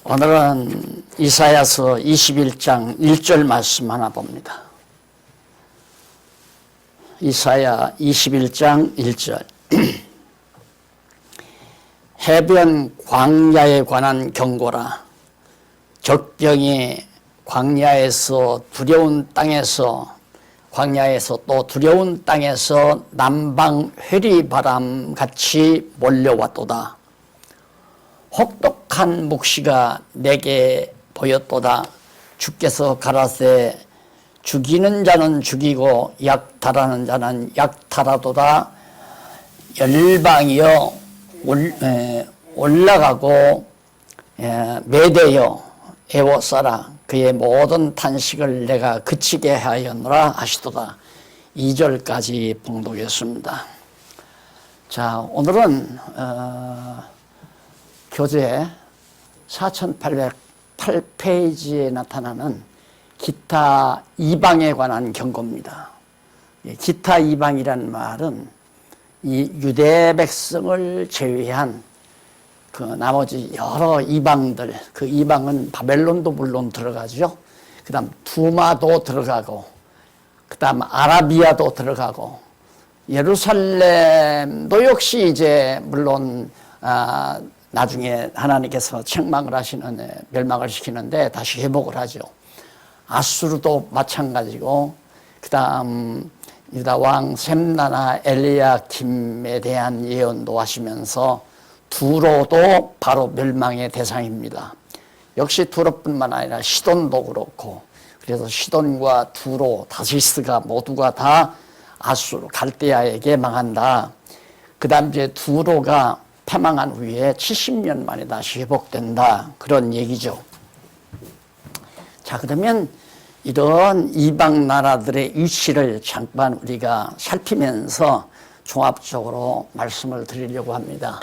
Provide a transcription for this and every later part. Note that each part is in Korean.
오늘은 이사야서 21장 1절 말씀 하나 봅니다. 이사야 21장 1절 해변 광야에 관한 경고라. 적병이 광야에서 두려운 땅에서 광야에서 또 두려운 땅에서 남방 회리바람 같이 몰려왔도다. 혹독한 묵시가 내게 보였도다. 주께서 가라사대 죽이는 자는 죽이고 약탈하는 자는 약탈하도다. 열방이여 올라가고 메대여 애워싸라. 그의 모든 탄식을 내가 그치게 하였노라 하시도다. 2절까지 봉독했습니다. 자, 오늘은 교재 4808페이지에 나타나는 기타 이방에 관한 경고입니다. 기타 이방이란 말은 이 유대 백성을 제외한 그 나머지 여러 이방들, 그 이방은 바벨론도 물론 들어가죠. 그 다음 두마도 들어가고, 그 다음 아라비아도 들어가고, 예루살렘도 역시 이제 물론 나중에 하나님께서 책망을 하시는, 멸망을 시키는데 다시 회복을 하죠. 아수르도 마찬가지고, 그 다음 유다 왕 셈나나 엘리야김에 대한 예언도 하시면서 두로도 바로 멸망의 대상입니다. 역시 두로뿐만 아니라 시돈도 그렇고, 그래서 시돈과 두로, 다시스가 모두가 다 아수르, 갈대아에게 망한다. 그 다음 이제 두로가 패망한 후에 70년 만에 다시 회복된다. 그런 얘기죠. 자, 그러면 이런 이방 나라들의 위치를 잠깐 우리가 살피면서 종합적으로 말씀을 드리려고 합니다.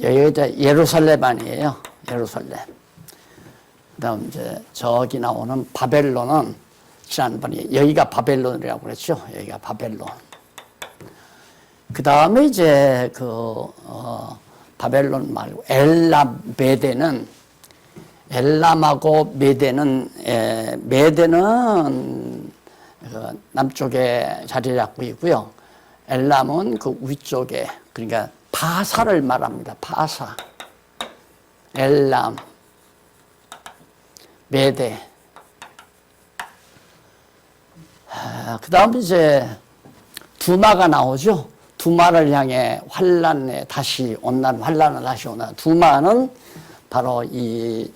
여기가 예루살렘 아니에요. 예루살렘. 그 다음 이제 저기 나오는 바벨론은 지난번에 여기가 바벨론이라고 그랬죠. 여기가 바벨론. 그 다음에 이제 바벨론 말고 엘람 메대는 엘람하고 메대는 그 남쪽에 자리 잡고 있고요. 엘람은 그 위쪽에 그러니까 바사를 말합니다. 바사, 엘람, 메대. 그 다음 이제 두마가 나오죠. 두마를 향해 환란에 다시 온난 환란을 다시 온난 두마는 바로 이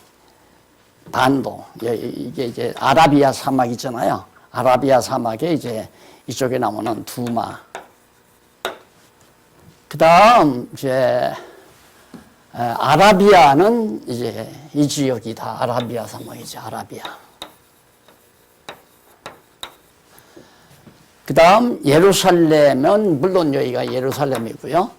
반도, 이게 이제 아라비아 사막 있잖아요. 아라비아 사막에 이제 이쪽에 나오는 두마. 그 다음 이제 아라비아는 이제 이 지역이 다 아라비아 사막이죠. 아라비아. 그 다음 예루살렘은 물론 여기가 예루살렘이고요.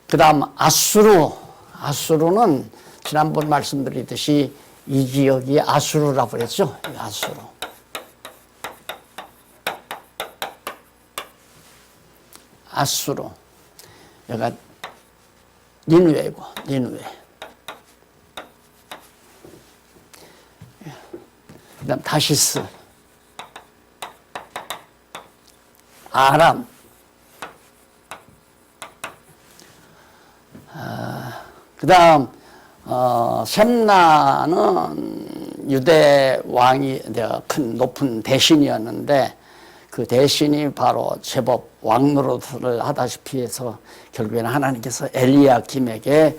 그 다음 아수르는 지난번 말씀드리듯이 이 지역이 아수르라고 그랬죠. 아수르. 여기가 니느웨고, 니느웨. 그 다음 다시스. 아람. 그 다음, 셈나는 유대 왕이 큰 높은 대신이었는데 그 대신이 바로 제법 왕노릇을 하다시피 해서 결국에는 하나님께서 엘리야김에게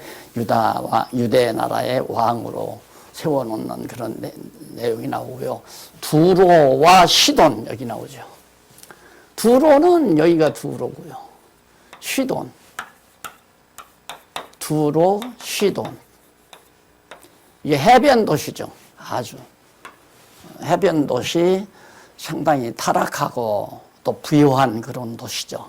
유대 나라의 왕으로 세워놓는 그런 내용이 나오고요. 두로와 시돈 여기 나오죠. 두로는 여기가 두로고요. 시돈. 두로, 시돈. 이게 해변 도시죠. 아주 해변 도시 상당히 타락하고 또 부유한 그런 도시죠.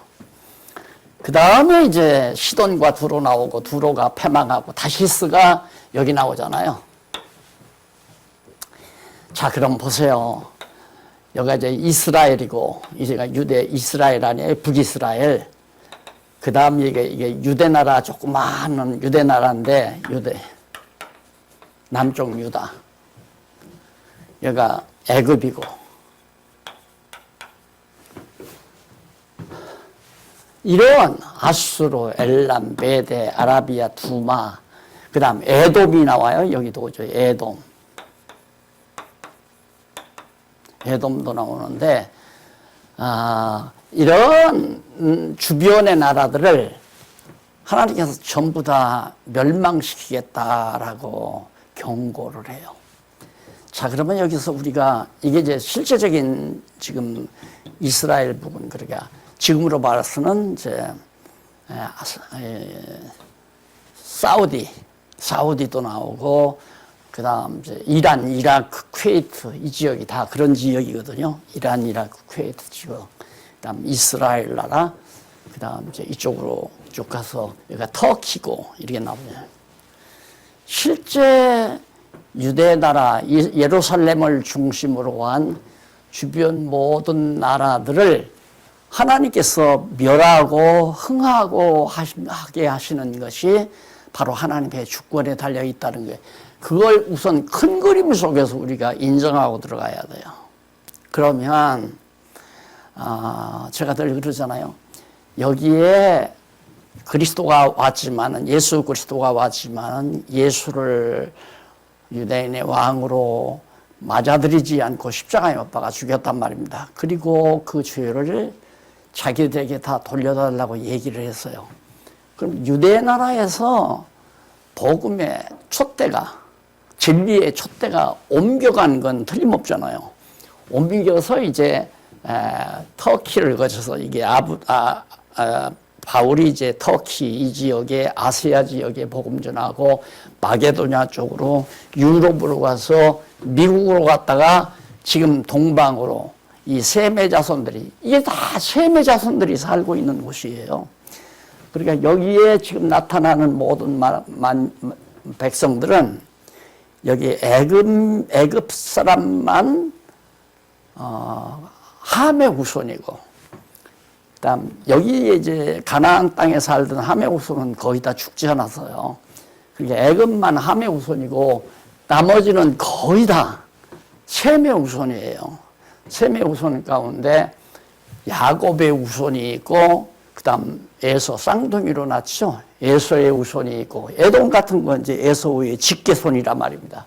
그 다음에 이제 시돈과 두로 나오고 두로가 패망하고 다시스가 여기 나오잖아요. 자, 그럼 보세요. 여기가 이제 이스라엘이고, 이제가 유대 이스라엘 아니에요. 북이스라엘. 그 다음 이게 유대나라, 조그마한 유대나라인데, 남쪽 유다. 여기가 애굽이고. 이런 아수르, 엘람, 메데, 아라비아, 두마, 그 다음 에돔이 나와요. 여기도 오죠. 에돔도 나오는데, 이런 주변의 나라들을 하나님께서 전부 다 멸망시키겠다라고 경고를 해요. 자, 그러면 여기서 우리가 이게 이제 실제적인 지금 이스라엘 부분, 그러니까 지금으로 말해서는 이제 사우디도 나오고, 그 다음 이제 이란, 이라크, 쿠웨이트 이 지역이 다 그런 지역이거든요. 이란, 이라크, 쿠웨이트 지역. 그 다음 이스라엘 나라, 그 다음 이제 이쪽으로 쭉 가서 여기가 터키고 이렇게 나오네요. 실제 유대 나라, 예루살렘을 중심으로 한 주변 모든 나라들을 하나님께서 멸하고 흥하고 하게 하시는 것이 바로 하나님의 주권에 달려 있다는 거예요. 그걸 우선 큰 그림 속에서 우리가 인정하고 들어가야 돼요. 그러면 제가 늘 그러잖아요. 여기에 그리스도가 왔지만은, 예수 그리스도가 왔지만은 예수를 유대인의 왕으로 맞아들이지 않고 십자가에 못 박아 죽였단 말입니다. 그리고 그 죄를 자기들에게 다 돌려달라고 얘기를 했어요. 그럼 유대 나라에서 복음의 촛대가, 진리의 촛대가 옮겨간 건 틀림없잖아요. 옮겨서 이제 터키를 거쳐서 이게 바울이 이제 터키 이 지역에, 아시아 지역에 복음 전하고, 마게도냐 쪽으로, 유럽으로 가서 미국으로 갔다가 지금 동방으로, 이 셈의 자손들이, 이게 다 셈의 자손들이 살고 있는 곳이에요. 그러니까 여기에 지금 나타나는 모든 백성들은 여기 애굽 사람만 함의 후손이고, 그다음 여기 이제 가나안 땅에 살던 함의 후손은 거의 다 죽지 않았어요. 그러니까 애굽만 함의 후손이고 나머지는 거의 다 셈의 후손이에요. 셈의 후손 가운데 야곱의 후손이 있고, 그다음 에서 쌍둥이로 낳죠. 에서의 후손이 있고, 에돔 같은 건 이제 에서의 직계손이란 말입니다.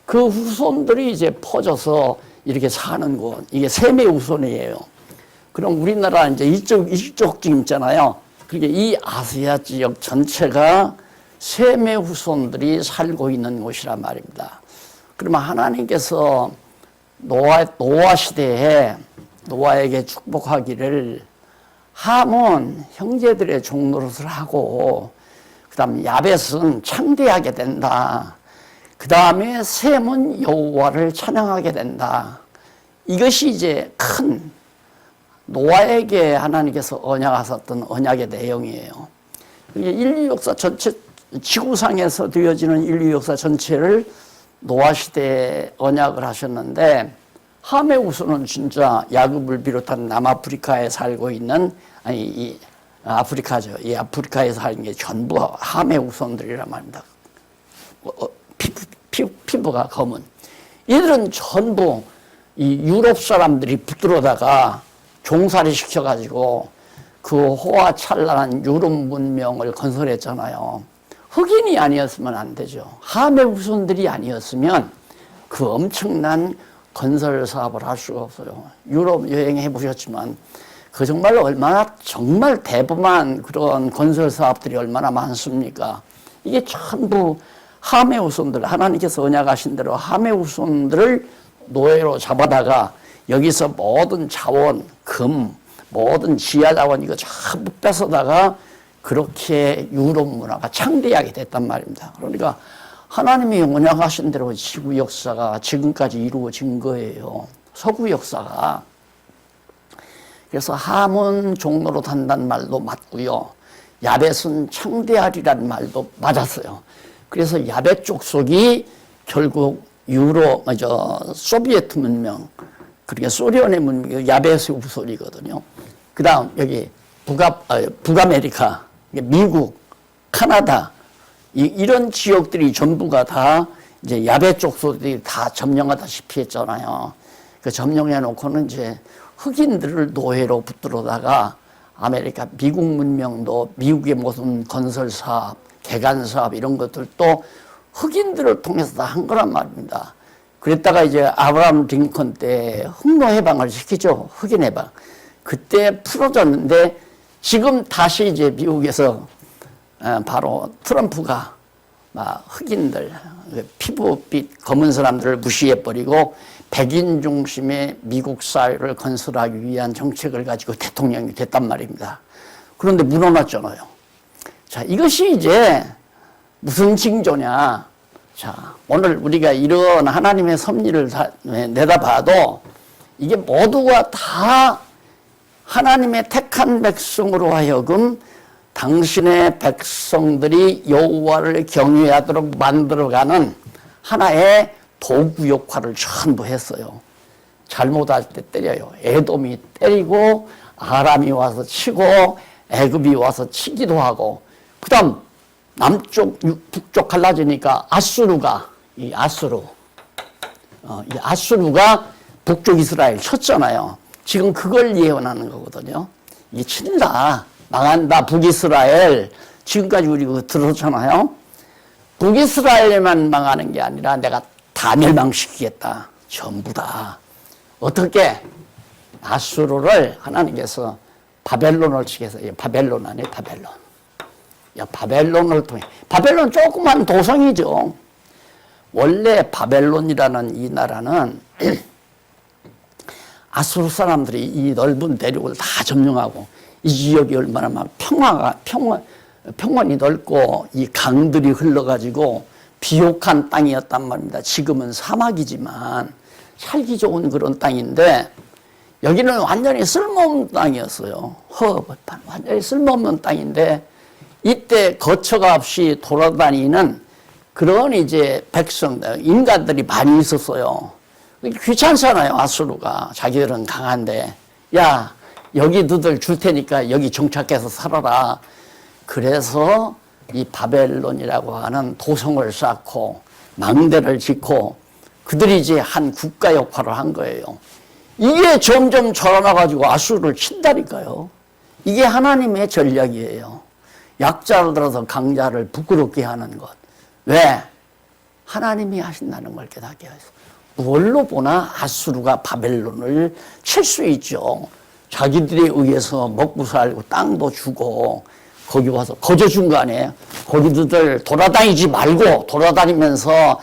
그 후손들이 이제 퍼져서 이렇게 사는 곳, 이게 셈의 후손이에요. 그럼 우리나라 이제 이쪽 지금 있잖아요. 그러니까 이 아시아 지역 전체가 셈의 후손들이 살고 있는 곳이란 말입니다. 그러면 하나님께서 노아 시대에 노아에게 축복하기를, 함은 형제들의 종노릇을 하고, 그 다음 야벳은 창대하게 된다. 그 다음에 셈은 여호와를 찬양하게 된다. 이것이 이제 큰 노아에게 하나님께서 언약하셨던 언약의 내용이에요. 인류 역사 전체, 지구상에서 되어지는 인류 역사 전체를 노아 시대에 언약을 하셨는데, 함의 후손은 진짜 야곱을 비롯한 남아프리카에 살고 있는, 이 아프리카죠. 이 아프리카에 사는 게 전부 함의 후손들이란 말입니다. 피부가 검은. 얘들은 전부 이 유럽 사람들이 붙들어다가 종살이 시켜가지고 그 호화찬란한 유럽 문명을 건설했잖아요. 흑인이 아니었으면 안 되죠. 함의 후손들이 아니었으면 그 엄청난 건설 사업을 할 수가 없어요. 유럽 여행해 보셨지만 그 정말 얼마나, 정말 대범한 그런 건설 사업들이 얼마나 많습니까? 이게 전부 함의 후손들, 하나님께서 언약하신 대로 함의 후손들을 노예로 잡아다가 여기서 모든 자원, 금, 모든 지하 자원 이거 전부 뺏어다가 그렇게 유럽 문화가 창대하게 됐단 말입니다. 그러니까 하나님이 언약하신 대로 지구 역사가 지금까지 이루어진 거예요. 서구 역사가. 그래서 함은 종로로 단다는 말도 맞고요. 야벳은 창대하리라는 말도 맞았어요. 그래서 야벳 족속이 결국 소비에트 문명, 그러니까 소련의 문명이 야벳의 후손이거든요. 그 다음 여기 북아메리카, 미국, 카나다, 이런 지역들이 전부가 다 이제 야벳 족속들이 다 점령하다시피 했잖아요. 그 점령해 놓고는 이제 흑인들을 노예로 붙들어다가 아메리카, 미국 문명도 미국의 무슨 건설 사업, 개간 사업 이런 것들도 흑인들을 통해서 다 한 거란 말입니다. 그랬다가 이제 아브라함 링컨 때 흑노 해방을 시키죠. 흑인 해방. 그때 풀어졌는데 지금 다시 이제 미국에서 바로 트럼프가 막 흑인들, 피부빛 검은 사람들을 무시해버리고 백인 중심의 미국 사회를 건설하기 위한 정책을 가지고 대통령이 됐단 말입니다. 그런데 무너졌잖아요. 자, 이것이 이제 무슨 징조냐. 자, 오늘 우리가 이런 하나님의 섭리를 내다봐도 이게 모두가 다 하나님의 택한 백성으로 하여금 당신의 백성들이 여호와를 경외하도록 만들어가는 하나의 도구 역할을 전부 했어요. 잘못할 때 때려요. 에돔이 때리고 아람이 와서 치고 애굽이 와서 치기도 하고, 그 다음 남쪽 북쪽 갈라지니까 이 아수르가 북쪽 이스라엘 쳤잖아요. 지금 그걸 예언하는 거거든요. 이게 친다, 망한다, 북이스라엘. 지금까지 우리 그거 들었잖아요. 북이스라엘만 망하는 게 아니라 내가 다 멸망시키겠다. 전부 다. 어떻게? 아수르를 하나님께서 바벨론을 치게해서, 바벨론 아니에요, 바벨론. 바벨론을 통해. 바벨론 조그만 도성이죠. 원래 바벨론이라는 이 나라는 아수르 사람들이 이 넓은 대륙을 다 점령하고, 이 지역이 얼마나 막 평원이 넓고 이 강들이 흘러가지고 비옥한 땅이었단 말입니다. 지금은 사막이지만 살기 좋은 그런 땅인데, 여기는 완전히 쓸모없는 땅이었어요. 허벌판, 완전히 쓸모없는 땅인데, 이때 거처가 없이 돌아다니는 그런 이제 백성들, 인간들이 많이 있었어요. 귀찮잖아요, 아수르가. 자기들은 강한데. 야, 여기 너들 줄 테니까 여기 정착해서 살아라. 그래서 이 바벨론이라고 하는 도성을 쌓고 망대를 짓고 그들이 이제 한 국가 역할을 한 거예요. 이게 점점 자라나가지고 아수르를 친다니까요. 이게 하나님의 전략이에요. 약자를 들어서 강자를 부끄럽게 하는 것. 왜? 하나님이 하신다는 걸 깨닫게 해서. 뭘로 보나 아수르가 바벨론을 칠 수 있죠. 자기들에 의해서 먹고 살고 땅도 주고 거기 와서 거저 준 거 아니에요. 거기들 돌아다니지 말고, 돌아다니면서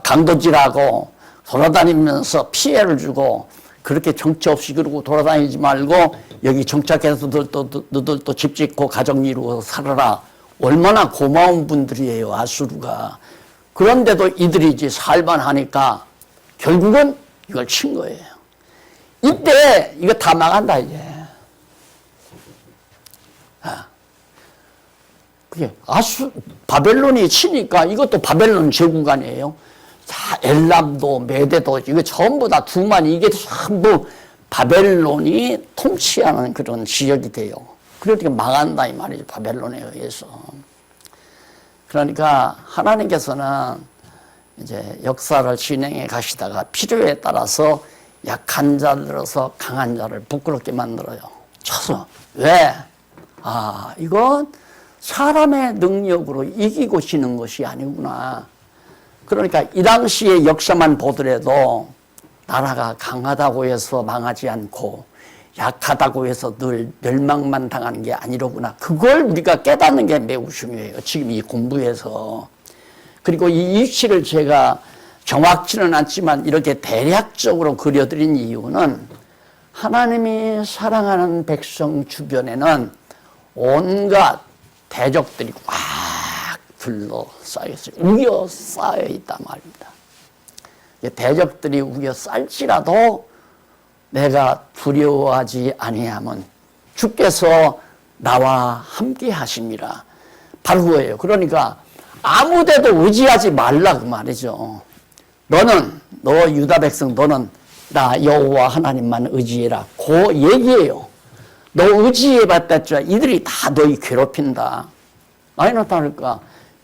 강도질하고 돌아다니면서 피해를 주고, 그렇게 정처 없이 그러고 돌아다니지 말고 여기 정착해서 너들도 집 짓고 가정 이루어서 살아라. 얼마나 고마운 분들이에요, 아수르가. 그런데도 이들이 이제 살만하니까 결국은 이걸 친 거예요. 이때 이거 다 망한다 이제. 그게 바벨론이 치니까 이것도 바벨론 제국 아니에요. 다 엘람도 메대도 이거 전부 다 두만이, 이게 전부 바벨론이 통치하는 그런 지역이 돼요. 그러니까 망한다 이 말이죠, 바벨론에 의해서. 그러니까 하나님께서는 이제 역사를 진행해 가시다가 필요에 따라서 약한 자들어서 강한 자를 부끄럽게 만들어요. 쳐서. 왜? 이건 사람의 능력으로 이기고 지는 것이 아니구나. 그러니까 이 당시의 역사만 보더라도 나라가 강하다고 해서 망하지 않고 약하다고 해서 늘 멸망만 당하는 게 아니로구나. 그걸 우리가 깨닫는 게 매우 중요해요. 지금 이 공부에서. 그리고 이 위치를 제가 정확치는 않지만 이렇게 대략적으로 그려드린 이유는 하나님이 사랑하는 백성 주변에는 온갖 대적들이 꽉 둘러싸여 있어요. 우겨싸여 있단 말입니다. 대적들이 우겨쌀지라도 내가 두려워하지 아니하면 주께서 나와 함께 하심이라. 바로 그거예요. 그러니까 아무데도 의지하지 말라 그 말이죠. 너 유다 백성 너는 나 여호와 하나님만 의지해라. 그 얘기예요. 너 의지해봤자 이들이 다 너희 괴롭힌다. 아니 나타날까?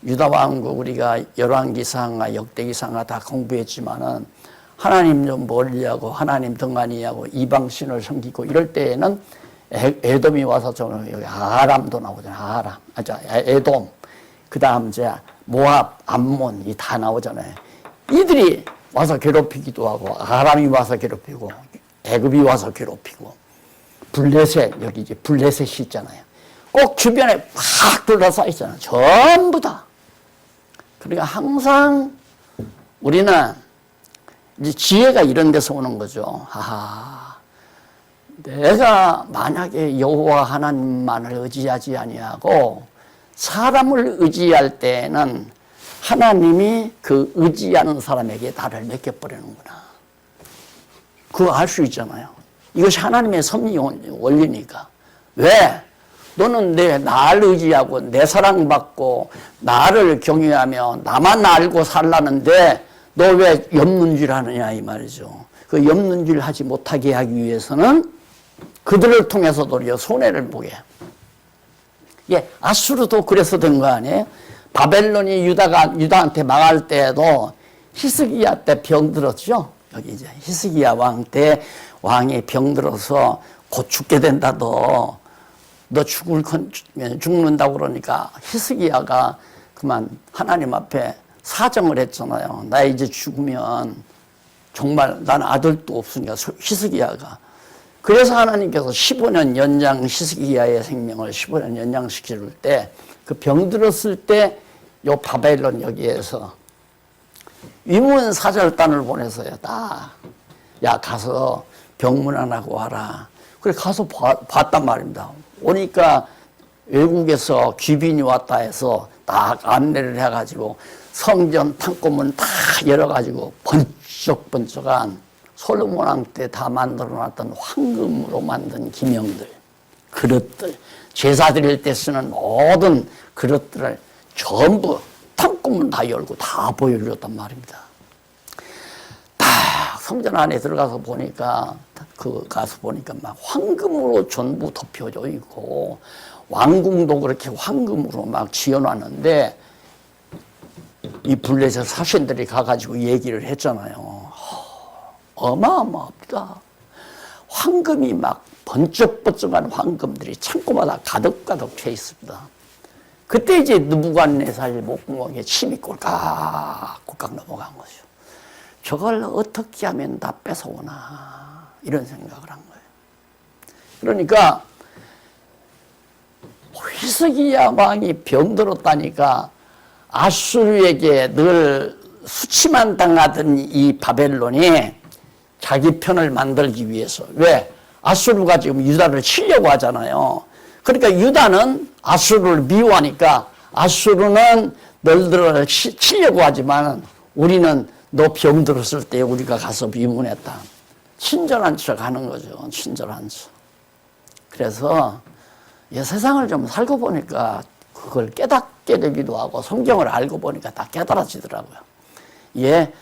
유다 왕국 우리가 열왕기상과 역대기상과 다 공부했지만은 하나님 좀 멀리하고 하나님 등한히하고 이방신을 섬기고 이럴 때에는 에돔이 와서 좀 여기 아람도 나오잖아요. 아람, 에돔. 그 다음 이제 모압, 암몬 이 다 나오잖아요. 이들이 와서 괴롭히기도 하고 아람이 와서 괴롭히고 애굽이 와서 괴롭히고 블레셋 여기 이제 블레셋이 있잖아요. 꼭 주변에 팍 둘러싸여 있잖아요. 전부 다. 그러니까 항상 우리는 이제 지혜가 이런 데서 오는 거죠. 내가 만약에 여호와 하나님만을 의지하지 아니하고 사람을 의지할 때에는 하나님이 그 의지하는 사람에게 나를 맡겨버리는구나. 그거 알 수 있잖아요. 이것이 하나님의 섭리 원리니까. 왜? 너는 나를 의지하고 내 사랑받고 나를 경외하며 나만 알고 살라는데 너 왜 엽는줄 하느냐 이 말이죠. 그 엽는줄 하지 못하게 하기 위해서는 그들을 통해서 도리어 손해를 보게. 예, 아수르도 그래서 된 거 아니에요? 바벨론이 유다한테 망할 때에도 히스기야 때 병들었죠. 여기 이제 히스기야 왕 때 왕이 병들어서 곧 죽게 된다. 너 죽는다고 그러니까 히스기야가 그만 하나님 앞에 사정을 했잖아요. 나 이제 죽으면 정말 난 아들도 없으니까 히스기야가. 그래서 하나님께서 15년 연장 히스기야의 생명을 15년 연장시킬 때 그 병들었을 때 요 바벨론 여기에서 위문사절단을 보내서요. 야 가서 병문안하고 와라. 그래 가서 봤단 말입니다. 오니까 외국에서 귀빈이 왔다 해서 딱 안내를 해가지고 성전 창고문 다 열어가지고 번쩍번쩍한 솔로몬 왕 때 다 만들어놨던 황금으로 만든 기명들, 그릇들, 제사 드릴 때 쓰는 모든 그릇들을 전부 창고문 다 열고 다 보여주었단 말입니다. 딱 성전 안에 들어가서 보니까 가서 보니까 막 황금으로 전부 덮여져 있고 왕궁도 그렇게 황금으로 막 지어놨는데 이 블레셋 사신들이 가가지고 얘기를 했잖아요. 어마어마합니다. 황금이 막 번쩍번쩍한 황금들이 창고마다 가득가득 차 있습니다. 그때 이제 느부갓네살 목구멍에 침이 꼴깍꼴깍 넘어간 거죠. 저걸 어떻게 하면 다 뺏어오나 이런 생각을 한 거예요. 그러니까 히스기야 왕이 병들었다니까 아수르에게 늘 수치만 당하던 이 바벨론이 자기 편을 만들기 위해서. 왜? 아수르가 지금 유다를 치려고 하잖아요. 그러니까 유다는 아수르를 미워하니까 아수르는 너희들을 치려고 하지만 우리는 너 병들었을 때 우리가 가서 미문했다. 친절한 척 하는 거죠. 친절한 척. 그래서 이 세상을 좀 살고 보니까 그걸 깨닫게 되기도 하고 성경을 알고 보니까 다 깨달아지더라고요. 예,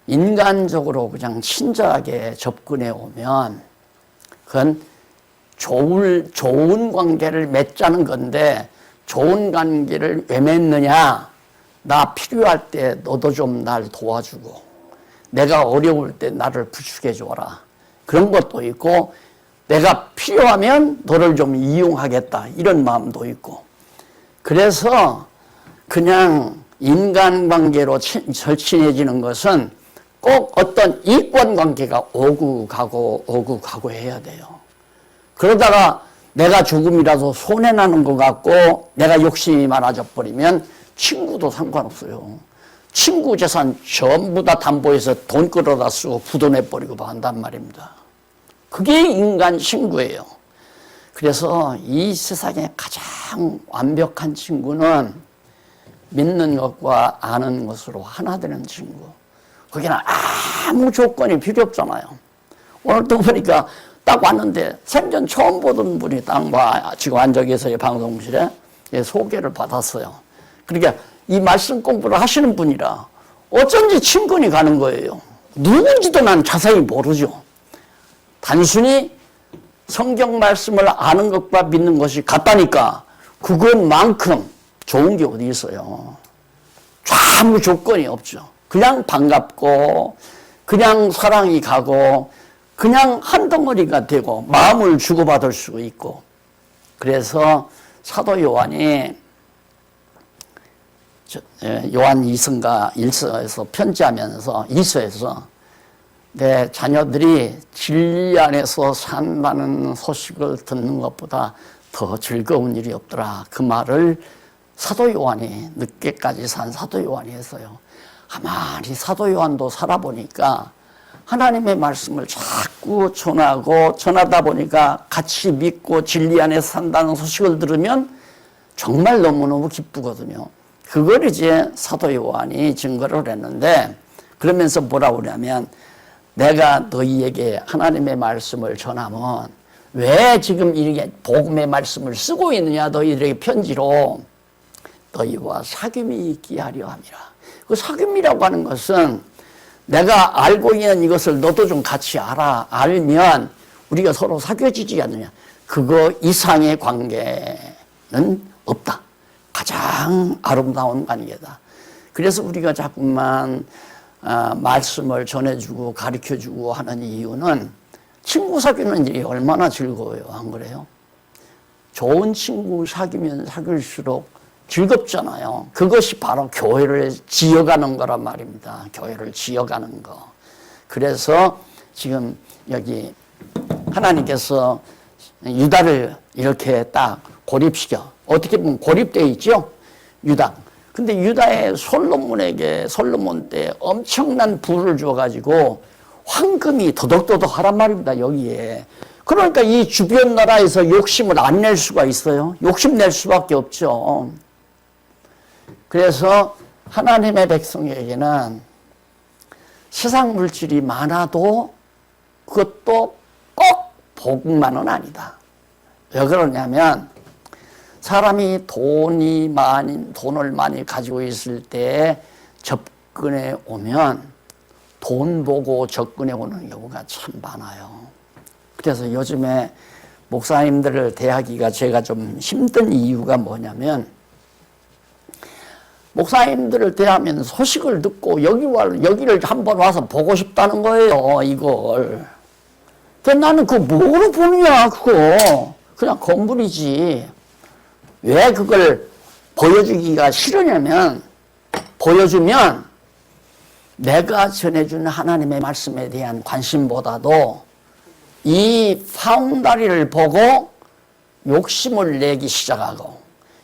인간적으로 그냥 친절하게 접근해 오면 그건 좋은 관계를 맺자는 건데 좋은 관계를 왜 맺느냐? 나 필요할 때 너도 좀 날 도와주고 내가 어려울 때 나를 부축해 줘라. 그런 것도 있고 내가 필요하면 너를 좀 이용하겠다. 이런 마음도 있고. 그래서 그냥 인간관계로 절친해지는 것은 꼭 어떤 이권관계가 오고 가고 해야 돼요. 그러다가 내가 조금이라도 손해나는 것 같고 내가 욕심이 많아져 버리면 친구도 상관없어요. 친구 재산 전부 다 담보해서 돈 끌어다 쓰고 부도내버리고 한단 말입니다. 그게 인간 친구예요. 그래서 이 세상에 가장 완벽한 친구는 믿는 것과 아는 것으로 하나 되는 친구. 거기는 아무 조건이 필요 없잖아요. 오늘 또 보니까 딱 왔는데 생전 처음 보던 분이 딱 지금 앉아 계세요. 방송실에 소개를 받았어요. 그러니까 이 말씀 공부를 하시는 분이라 어쩐지 친근히 가는 거예요. 누군지도 난 자세히 모르죠. 단순히 성경 말씀을 아는 것과 믿는 것이 같다니까 그것만큼 좋은 게 어디 있어요. 아무 조건이 없죠. 그냥 반갑고 그냥 사랑이 가고 그냥 한 덩어리가 되고 마음을 주고받을 수 있고. 그래서 사도 요한이 요한 2서인가 1서에서 편지하면서 2서에서 내 자녀들이 진리 안에서 산다는 소식을 듣는 것보다 더 즐거운 일이 없더라. 그 말을 사도 요한이, 늦게까지 산 사도 요한이 했어요. 가만히 사도 요한도 살아보니까 하나님의 말씀을 자꾸 전하다 보니까 같이 믿고 진리 안에서 산다는 소식을 들으면 정말 너무너무 기쁘거든요. 그걸 이제 사도 요한이 증거를 했는데, 그러면서 뭐라고 그러냐면, 내가 너희에게 하나님의 말씀을 전하면 왜 지금 이렇게 복음의 말씀을 쓰고 있느냐, 너희들에게 편지로. 너희와 사귐이 있게 하려 함이라. 그 사귐이라고 하는 것은 내가 알고 있는 이것을 너도 좀 같이 알면 우리가 서로 사귀어지지 않느냐. 그거 이상의 관계는 없다. 가장 아름다운 관계다. 그래서 우리가 자꾸만 말씀을 전해주고 가르쳐주고 하는 이유는 친구 사귀는 일이 얼마나 즐거워요. 안 그래요? 좋은 친구 사귀면 사귈수록 즐겁잖아요. 그것이 바로 교회를 지어가는 거란 말입니다. 교회를 지어가는 거. 그래서 지금 여기 하나님께서 유다를 이렇게 딱 고립시켜. 어떻게 보면 고립되어 있죠? 유다. 근데 유다의 솔로몬 때 엄청난 부를 줘가지고 황금이 더덕더덕 하란 말입니다. 여기에. 그러니까 이 주변 나라에서 욕심을 안 낼 수가 있어요. 욕심 낼 수밖에 없죠. 그래서 하나님의 백성에게는 세상 물질이 많아도 그것도 꼭 복만은 아니다. 왜 그러냐면 사람이 돈을 많이 가지고 있을 때 접근해 오면 돈 보고 접근해 오는 경우가 참 많아요. 그래서 요즘에 목사님들을 대하기가 제가 좀 힘든 이유가 뭐냐면, 목사님들을 대하면 소식을 듣고 여기를 한번 와서 보고 싶다는 거예요, 이걸. 근데 나는 그거 뭐로 보느냐, 그거. 그냥 건물이지. 왜 그걸 보여주기가 싫으냐면, 보여주면 내가 전해준 하나님의 말씀에 대한 관심보다도 이 파웅다리를 보고 욕심을 내기 시작하고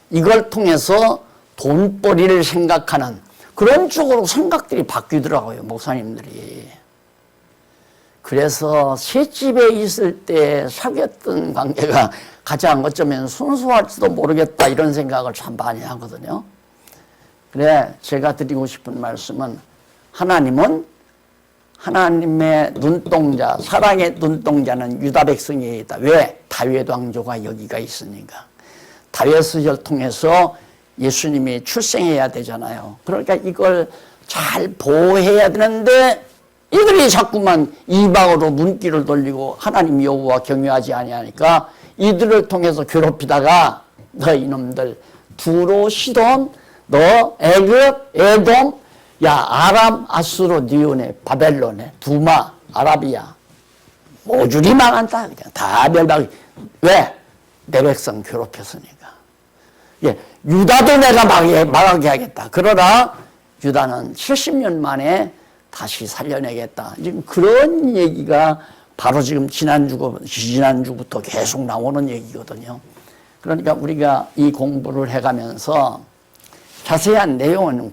이걸 통해서 돈벌이를 생각하는 그런 쪽으로 생각들이 바뀌더라고요, 목사님들이. 그래서 셋집에 있을 때 사귀었던 관계가 가장 어쩌면 순수할지도 모르겠다, 이런 생각을 참 많이 하거든요. 그래, 제가 드리고 싶은 말씀은 하나님은 하나님의 눈동자, 사랑의 눈동자는 유다 백성에 있다. 왜? 다윗 왕조가 여기가 있으니까. 다윗을 통해서 예수님이 출생해야 되잖아요. 그러니까 이걸 잘 보호해야 되는데 이들이 자꾸만 이방으로 눈길을 돌리고 하나님 여호와 경외하지 아니하니까 이들을 통해서 괴롭히다가 너 이놈들 두로, 시돈, 너 애굽, 에돔, 야 아람, 아수르, 니온에, 바벨론에, 두마, 아라비아 모조리 망한다. 그냥 다 멸망. 왜? 내 백성 괴롭혔으니까. 예, 유다도 내가 망하게 하겠다. 그러나 유다는 70년 만에 다시 살려내겠다. 지금 그런 얘기가 바로 지금 지난주부터 계속 나오는 얘기거든요. 그러니까 우리가 이 공부를 해가면서 자세한 내용은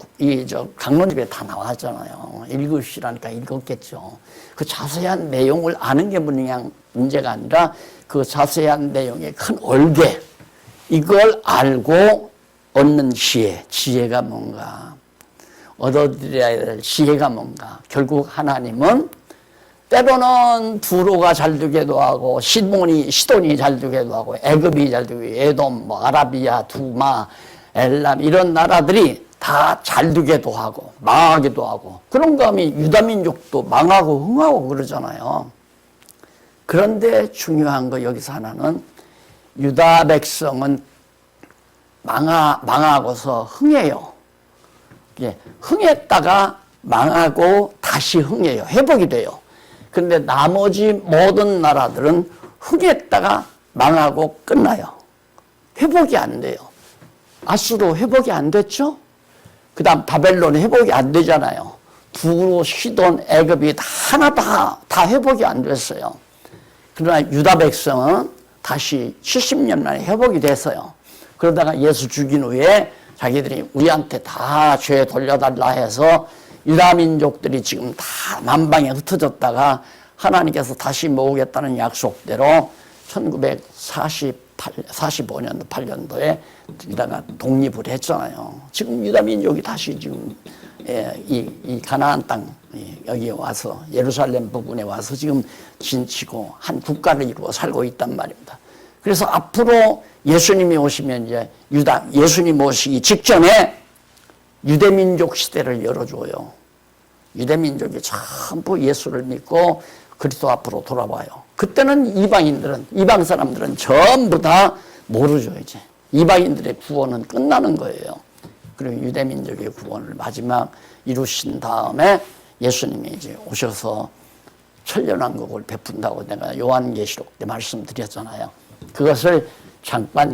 강론집에 다 나왔잖아요. 읽으시라니까 읽었겠죠. 그 자세한 내용을 아는 게 그냥 문제가 아니라 그 자세한 내용의 큰 얼개, 이걸 알고 얻는 지혜가 뭔가, 얻어들여야 될 지혜가 뭔가. 결국 하나님은 때로는 두로가 잘 되기도 하고, 시돈이 잘 되기도 하고, 애굽이 잘 되고, 에돔, 아라비아, 두마, 엘람 이런 나라들이 다 잘 되기도 하고 망하기도 하고, 그런 다음에 유다민족도 망하고 흥하고 그러잖아요. 그런데 중요한 거 여기서 하나는, 유다 백성은 망하고서 흥해요. 흥했다가 망하고 다시 흥해요. 회복이 돼요. 그런데 나머지 모든 나라들은 흥했다가 망하고 끝나요. 회복이 안 돼요. 아수르 회복이 안 됐죠? 그 다음 바벨론이 회복이 안 되잖아요. 두로, 시돈, 애굽이 하나 다 회복이 안 됐어요. 그러나 유다 백성은 다시 70년 만에 회복이 됐어요. 그러다가 예수 죽인 후에 자기들이 우리한테 다 죄 돌려달라 해서 유다 민족들이 지금 다 만방에 흩어졌다가 하나님께서 다시 모으겠다는 약속대로 1945년도 8년도에 유다가 독립을 했잖아요. 지금 유다 민족이 다시 지금 이 가나안 땅 여기에 와서 예루살렘 부근에 와서 지금 진치고 한 국가를 이루어 살고 있단 말입니다. 그래서 앞으로 예수님이 오시면 이제 예수님 오시기 직전에 유대민족 시대를 열어줘요. 유대민족이 전부 예수를 믿고 그리스도 앞으로 돌아와요. 그때는 이방 사람들은 전부 다 모르죠, 이제. 이방인들의 구원은 끝나는 거예요. 그리고 유대민족의 구원을 마지막 이루신 다음에 예수님이 이제 오셔서 천년왕국을 베푼다고 내가 요한계시록 때 말씀드렸잖아요. 그것을 잠깐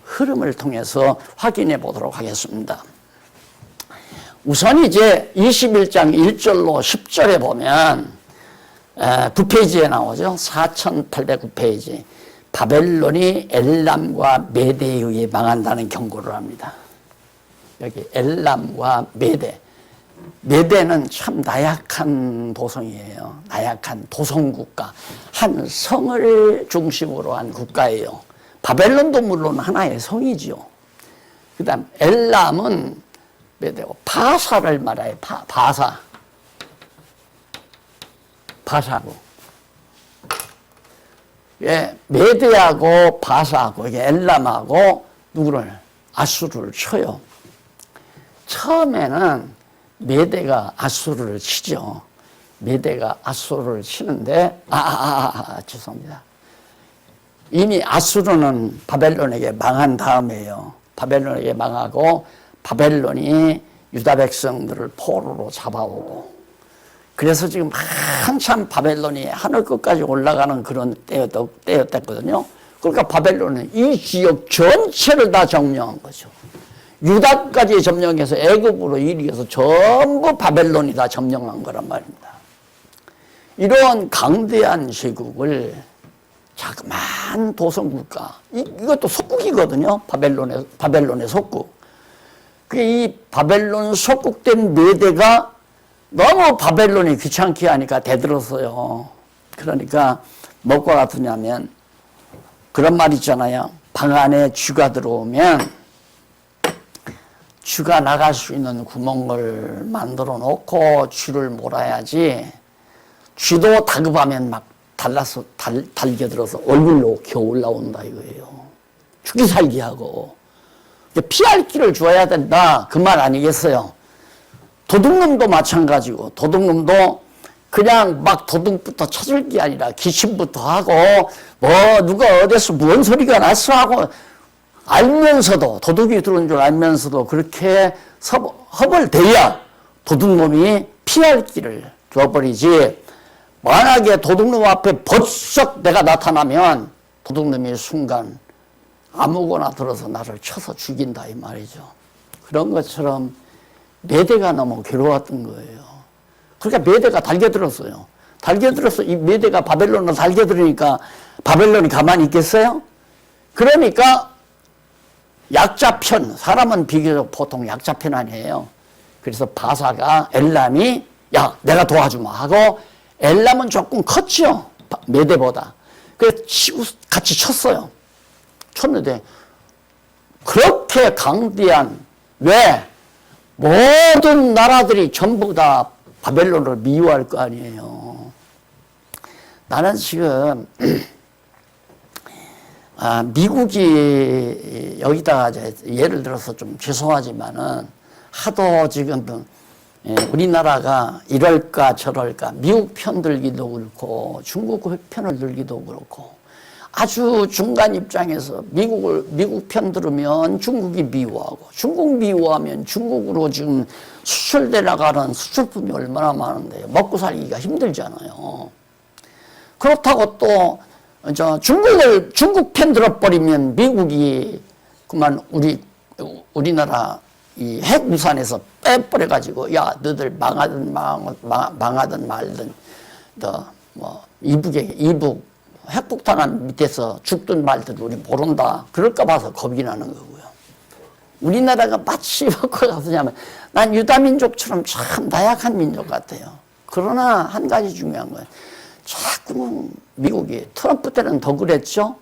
흐름을 통해서 확인해 보도록 하겠습니다. 우선 이제 21장 1절로 10절에 보면 9페이지에 나오죠. 4809페이지. 바벨론이 엘람과 메대에 의해 망한다는 경고를 합니다. 여기 엘람과 메대. 메대는 참 나약한 도성이에요. 나약한 도성국가. 한 성을 중심으로 한 국가예요. 바벨론도 물론 하나의 성이지요. 그 다음 엘람은 메대고 바사를 말해요. 바사고. 예, 메대하고 바사하고 이게 엘람하고 누구를 아수르를 쳐요. 처음에는 메대가 아수르를 치죠. 메대가 아수르를 치는데 죄송합니다. 이미 아수르는 바벨론에게 망한 다음에요. 바벨론에게 망하고 바벨론이 유다 백성들을 포로로 잡아오고, 그래서 지금 한참 바벨론이 하늘 끝까지 올라가는 그런 때였거든요. 그러니까 바벨론은 이 지역 전체를 다 점령한 거죠. 유다까지 점령해서 애굽으로 이르게서 전부 바벨론이 다 점령한 거란 말입니다. 이러한 강대한 제국을 자그마한 도성국가, 이것도 속국이거든요. 바벨론의 속국. 이 바벨론 속국된 메대가 너무 바벨론이 귀찮게 하니까 대들었어요. 그러니까 뭐가 같으냐면 그런 말 있잖아요. 방 안에 쥐가 들어오면 쥐가 나갈 수 있는 구멍을 만들어 놓고 쥐를 몰아야지, 쥐도 다급하면 막 달겨들어서 얼굴로 기어 올라온다 이거예요. 죽이 살기 하고. 피할 길을 주어야 된다, 그 말 아니겠어요? 도둑놈도 마찬가지고, 도둑놈도 그냥 막 도둑부터 찾을 게 아니라 기침부터 하고 누가 어디서 무슨 소리가 났어 하고 알면서도, 도둑이 들어온 줄 알면서도 그렇게 허벌대야 도둑놈이 피할 길을 줘버리지, 만약에 도둑놈 앞에 버쩍 내가 나타나면 도둑놈이 순간 아무거나 들어서 나를 쳐서 죽인다 이 말이죠. 그런 것처럼 메대가 너무 괴로웠던 거예요. 그러니까 메대가 달겨들었어요. 달겨들어서 이 메대가 바벨론을 달겨들으니까 바벨론이 가만히 있겠어요? 그러니까 약자편, 사람은 비교적 보통 약자편 아니에요. 그래서 바사가 엘람이 야 내가 도와주마 하고, 엘람은 조금 컸죠, 메대보다. 그래서 같이 쳤어요. 쳤는데 그렇게 그렇게 강대한, 왜? 모든 나라들이 전부 다 바벨론을 미워할 거 아니에요. 나는 지금 미국이 여기다가 이제 예를 들어서 좀 죄송하지만은 하도 지금 우리나라가 이럴까 저럴까 미국 편 들기도 그렇고 중국 편을 들기도 그렇고 아주 중간 입장에서 미국 편 들으면 중국이 미워하고 중국 미워하면 중국으로 지금 수출돼 나가는 수출품이 얼마나 많은데요. 먹고 살기가 힘들잖아요. 그렇다고 또 중국 편 들어버리면 미국이 그만 우리나라 이 핵우산에서 빼버려가지고 야 너희들 망하든 말든 너 뭐 이북 핵폭탄 밑에서 죽든 말든 우리 모른다 그럴까 봐서 겁이 나는 거고요. 우리나라가 마치 뭐가 같으냐면 난 유다민족처럼 참 나약한 민족 같아요. 그러나 한 가지 중요한 건 자꾸 미국이 트럼프 때는 더 그랬죠.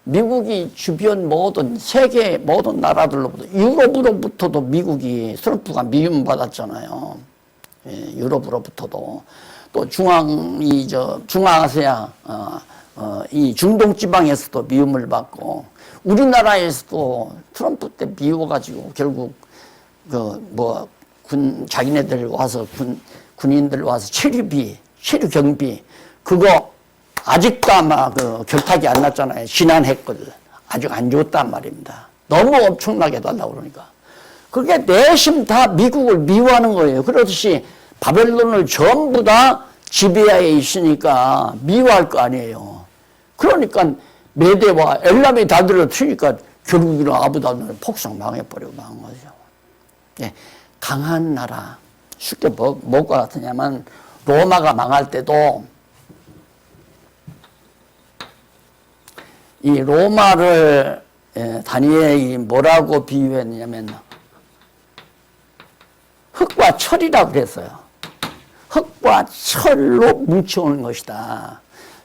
미국이 주변 모든 세계 모든 나라들로부터 유럽으로부터도 미국이 트럼프가 미움받았잖아요. 예, 유럽으로부터도 또 중앙아시아 이 중동 지방에서도 미움을 받고 우리나라에서도 트럼프 때 미워가지고 결국 자기네들 와서 군인들 와서 체류 경비 그거 아직도 아마 결탁이 안 났잖아요. 지난해거든. 아직 안 줬단 말입니다. 너무 엄청나게 달라고 그러니까. 그게 내심 다 미국을 미워하는 거예요. 그러듯이 바벨론을 전부 다 지배하에 있으니까 미워할 거 아니에요. 그러니까 메대와 엘람이 다 들어트니까 결국에는 아부다비는 폭삭 망해버리고 망한 거죠. 예, 강한 나라. 쉽게 뭐가 같으냐면 로마가 망할 때도 이 로마를 다니엘이 뭐라고 비유했냐면 흙과 철이라고 그랬어요. 흙과 철로 뭉쳐오는 것이다.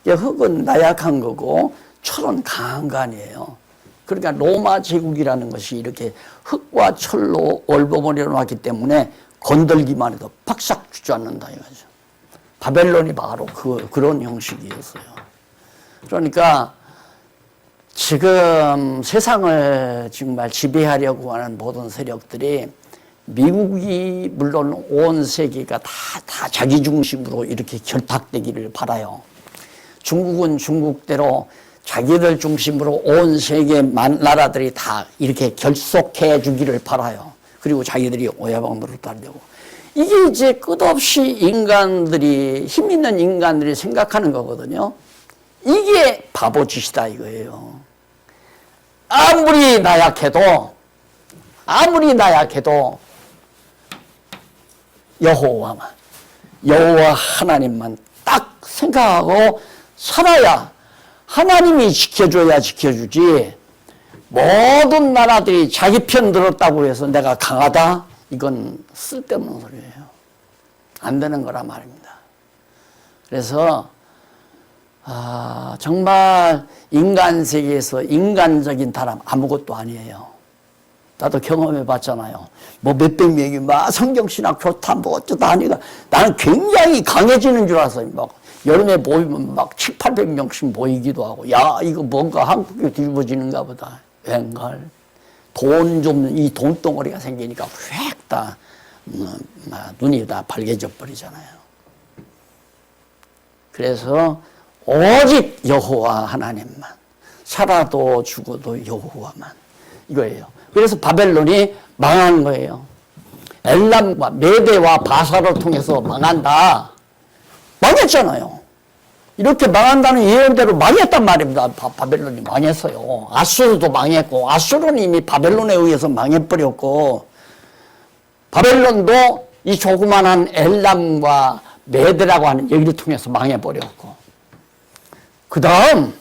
흙은 나약한 거고 철은 강한 거 아니에요. 그러니까 로마 제국이라는 것이 이렇게 흙과 철로 얼버무려 놨기 때문에 건들기만 해도 팍싹 주저앉는다 이거죠. 바벨론이 바로 그런 형식이었어요. 그러니까 지금 세상을 정말 지배하려고 하는 모든 세력들이 미국이 물론 온 세계가 다 자기 중심으로 이렇게 결탁되기를 바라요. 중국은 중국대로 자기들 중심으로 온 세계 나라들이 다 이렇게 결속해 주기를 바라요. 그리고 자기들이 오야방도로 따르려고. 이게 이제 끝없이 힘 있는 인간들이 생각하는 거거든요. 이게 바보짓이다 이거예요. 아무리 나약해도 여호와 하나님만 딱 생각하고 살아야 하나님이 지켜줘야 지켜주지 모든 나라들이 자기 편 들었다고 해서 내가 강하다? 이건 쓸데없는 소리예요. 안 되는 거란 말입니다. 그래서 정말 인간 세계에서 인간적인 사람 아무것도 아니에요. 나도 경험해 봤잖아요. 뭐 몇백 명이 막 성경신학 교탄 뭐 어쩌다 하니까 나는 굉장히 강해지는 줄 알았어요. 막 여름에 모이면 막 700~800명씩 모이기도 하고 야 이거 뭔가 한국에 뒤집어지는가 보다. 웬걸 이 돈덩어리가 생기니까 휙 다 눈이 다 밝아져 버리잖아요. 그래서 오직 여호와 하나님만 살아도 죽어도 여호와만 이거예요. 그래서 바벨론이 망한 거예요. 엘람과 메대와 바사를 통해서 망한다. 망했잖아요. 이렇게 망한다는 예언대로 망했단 말입니다. 바벨론이 망했어요. 아수르도 망했고 아수르는 이미 바벨론에 의해서 망해버렸고 바벨론도 이 조그만한 엘람과 메대라고 하는 여기를 통해서 망해버렸고 그 다음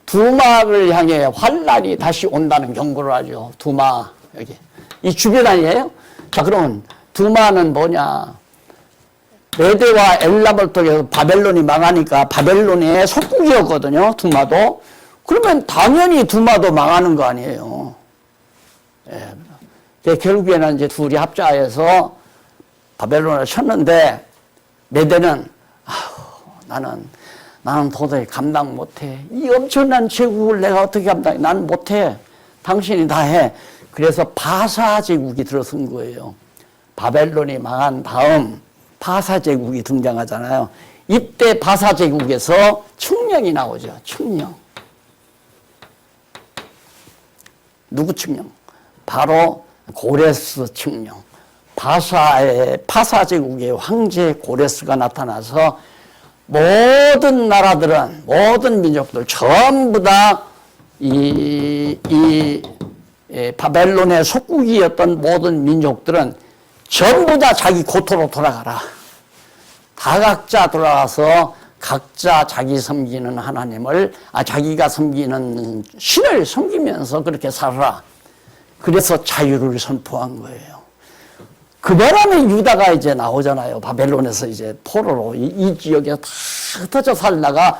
두마를 향해 환란이 다시 온다는 경고를 하죠. 두마 여기 이 주변 아니에요? 자 그러면 두마는 뭐냐? 메대와 엘람을 통해서 바벨론이 망하니까 바벨론의 속국이었거든요. 두마도. 그러면 당연히 두마도 망하는 거 아니에요. 결국에는 이제 둘이 합작해서 바벨론을 쳤는데 메대는 나는 도저히 감당 못해. 이 엄청난 제국을 내가 어떻게 감당해? 나는 못해. 당신이 다 해. 그래서 바사 제국이 들어선 거예요. 바벨론이 망한 다음 바사 제국이 등장하잖아요. 이때 바사 제국에서 측령이 나오죠. 측령. 누구 측령? 바로 고레스 측령. 바사 제국의 황제 고레스가 나타나서 모든 나라들은, 모든 민족들 전부 다 바벨론의 속국이었던 모든 민족들은 전부 다 자기 고토로 돌아가라. 다 각자 돌아가서 각자 자기 섬기는 하나님을, 자기가 섬기는 신을 섬기면서 그렇게 살아라. 그래서 자유를 선포한 거예요. 그 바람에 유다가 이제 나오잖아요. 바벨론에서 이제 포로로 이 지역에 다 흩어져 살다가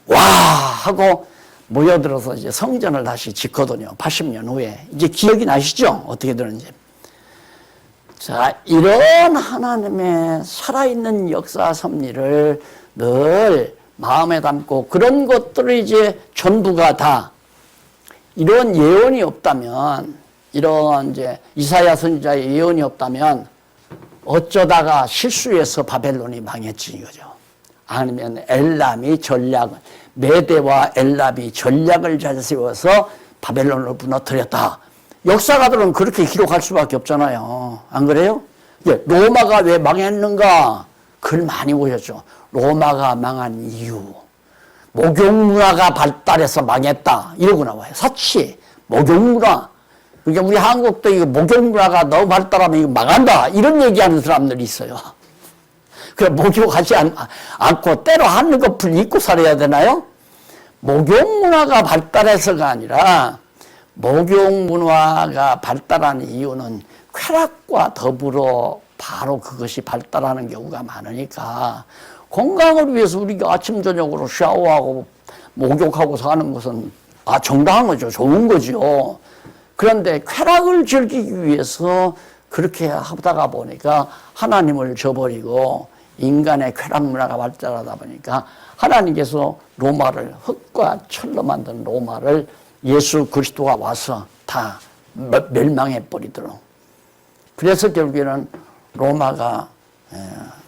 와 하고 모여들어서 이제 성전을 다시 짓거든요. 80년 후에. 이제 기억이 나시죠? 어떻게 되는지. 자, 이런 하나님의 살아있는 역사 섭리를 늘 마음에 담고 그런 것들을 이제 전부가 다 이런 예언이 없다면, 이런 이제 이사야 선지자의 예언이 없다면 어쩌다가 실수해서 바벨론이 망했지 이거죠. 아니면 엘람이 메대와 엘람이 전략을 잘 세워서 바벨론을 무너뜨렸다. 역사가들은 그렇게 기록할 수밖에 없잖아요. 안 그래요? 로마가 왜 망했는가? 글 많이 보셨죠. 로마가 망한 이유. 목욕문화가 발달해서 망했다. 이러고 나와요. 사치, 목욕문화. 그러니까 우리 한국도 이거 목욕문화가 너무 발달하면 이거 망한다. 이런 얘기하는 사람들이 있어요. 그래, 목욕하지 않고 때로 하는 것을 입고 살아야 되나요? 목욕문화가 발달해서가 아니라 목욕문화가 발달하는 이유는 쾌락과 더불어 바로 그것이 발달하는 경우가 많으니까 건강을 위해서 우리가 아침 저녁으로 샤워하고 목욕하고 사는 것은 정당한 거죠. 좋은 거죠. 그런데 쾌락을 즐기기 위해서 그렇게 하다가 보니까 하나님을 저버리고 인간의 쾌락 문화가 발달하다 보니까 하나님께서 로마를, 흙과 철로 만든 로마를 예수 그리스도가 와서 다 멸망해 버리도록. 그래서 결국에는 로마가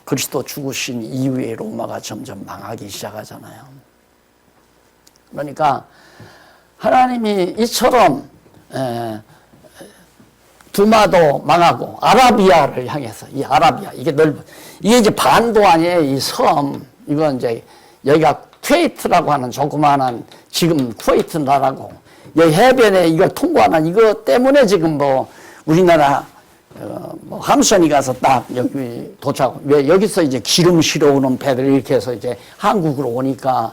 그리스도 죽으신 이후에 로마가 점점 망하기 시작하잖아요. 그러니까 하나님이 이처럼 두마도 망하고 아라비아를 향해서, 이 아라비아, 이게 이게 이제 반도 아니에요. 이 섬, 이건 이제 여기가 쿠웨이트라고 하는 조그마한 지금 쿠웨이트 나라고, 여기 해변에 이걸 통과하는 이거 때문에 지금 뭐 우리나라 함선이 가서 딱 여기 도착, 왜 여기서 이제 기름 실어 오는 배들 이렇게 해서 이제 한국으로 오니까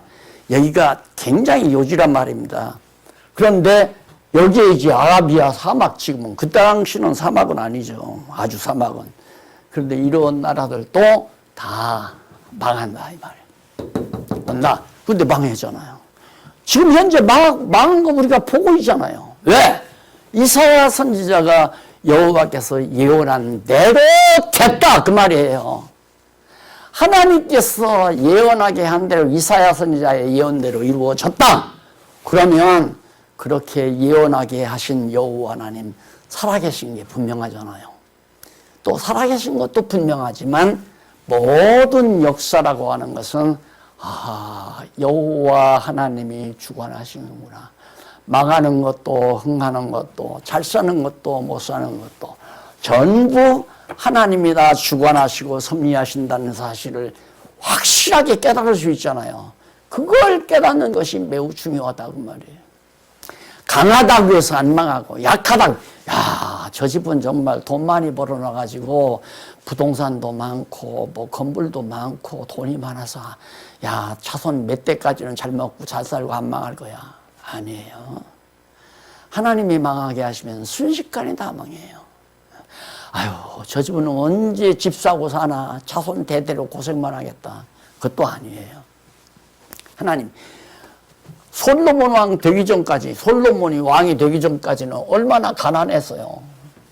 여기가 굉장히 요지란 말입니다. 그런데 여기에 이제 아라비아 사막, 지금은 그 당시는 사막은 아니죠. 아주 사막은. 그런데 이런 나라들도 다 망한다 이 말이에요. 근데 망했잖아요. 지금 현재 망한 거 우리가 보고 있잖아요. 왜? 이사야 선지자가 여호와께서 예언한 대로 됐다 그 말이에요. 하나님께서 예언하게 한 대로 이사야 선지자의 예언대로 이루어졌다. 그러면 그렇게 예언하게 하신 여호와 하나님 살아계신 게 분명하잖아요. 또 살아계신 것도 분명하지만 모든 역사라고 하는 것은 여호와 하나님이 주관하시는구나. 망하는 것도 흥하는 것도 잘 사는 것도 못 사는 것도 전부 하나님이 다 주관하시고 섭리하신다는 사실을 확실하게 깨달을 수 있잖아요. 그걸 깨닫는 것이 매우 중요하다고 말이에요. 강하다고 해서 안 망하고 약하다고, 저 집은 정말 돈 많이 벌어놔가지고 부동산도 많고 뭐 건물도 많고 돈이 많아서 자손 몇 대까지는 잘 먹고 잘 살고 안 망할 거야. 아니에요. 하나님이 망하게 하시면 순식간에 다 망해요. 저 집은 언제 집 사고 사나, 자손 대대로 고생만 하겠다. 그것도 아니에요. 하나님, 솔로몬 왕 되기 전까지, 솔로몬이 왕이 되기 전까지는 얼마나 가난했어요.